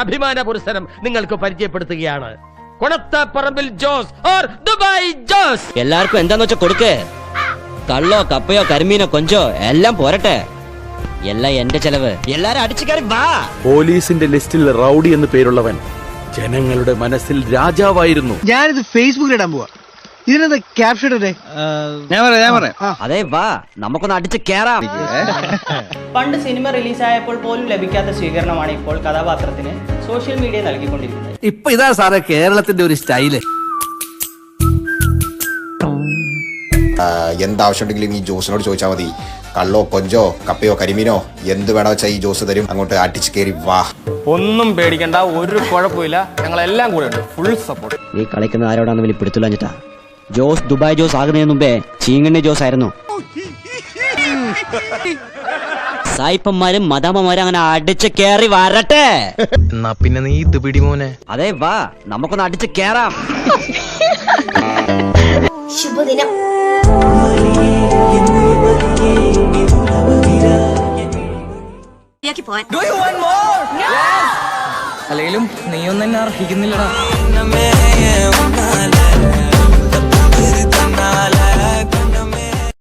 അഭിമാന പുരസ്സരം നിങ്ങൾക്ക് പരിചയപ്പെടുത്തുകയാണ്. കൊണത്താപ്പറമ്പിൽ ജോസ് ഓർ ദുബായ് ജോസ്. എല്ലാവർക്കും എന്താന്ന് വെച്ചാ കൊടുക്ക്. കള്ളോ കപ്പയോ കരിമീനോ കൊഞ്ചോ എല്ലാം പോരട്ടെ. എല്ലാം എന്റെ ചെലവ്. എല്ലാരും അടിച്ചു കയറി വാ. പോലീസിന്റെ ലിസ്റ്റിൽ റൗഡി എന്ന് പേരുള്ളവൻ ജനങ്ങളുടെ മനസ്സിൽ രാജാവായിരുന്നു. ഞാനിത് ഫേസ്ബുക്കിൽ ഇടാൻ പോവാ. ഇതിനെന്താ ക്യാപ്ഷൻ ഇടേ? ഞാൻ പറയാം. അതെ വാ, നമുക്കൊന്ന് അടിച്ചു കേറാം. പണ്ട് സിനിമ റിലീസായപ്പോൾ പോലും ലഭിക്കാത്ത സ്വീകരണമാണ് ഇപ്പോൾ കഥാപാത്രത്തിന് സോഷ്യൽ മീഡിയ നൽകിക്കൊണ്ടിരിക്കുന്നത്. ഇപ്പൊ ഇതാ സാറേ കേരളത്തിന്റെ ഒരു സ്റ്റൈല്. എന്താവശ്യമുണ്ടെങ്കിലും ഈ ജോസിനോട് ചോദിച്ചാൽ മതി. കള്ളോ കൊഞ്ചോ കപ്പയോ കരിമീനോ എന്ത് വേണോ വെച്ചാൽ ഈ ജോസ് തരും. അങ്ങോട്ട് അടിച്ചു കയറി വാ. ഒന്നും പേടിക്കണ്ട, ഒരു കുഴപ്പമില്ല, ഞങ്ങളെല്ലാം കൂടെ ഉണ്ട്, ഫുൾ സപ്പോർട്ട്. നീ കളിക്കുന്ന ആരോടാന്ന് വലിയ പിടുത്തില്ലാഞ്ഞിട്ടാ. ജോസ് ദുബായ് ജോസ് ആകുന്നതിന് മുമ്പേ ചീങ്കണ്ണി ജോസ് ആയിരുന്നു. സായിപ്പന്മാരും മദാമ്മമാരും അങ്ങനെ അടിച്ചു കേറി വരട്ടെ. എന്നാ പിന്നെ നീ ഇത് പിടി മോനെ. അതെ വാ, നമുക്കൊന്ന് അടിച്ചു കേറാം. ശുഭദിനം. അല്ലെങ്കിലും നീ ഒന്നും എന്നെ അർഹിക്കുന്നില്ലടാ.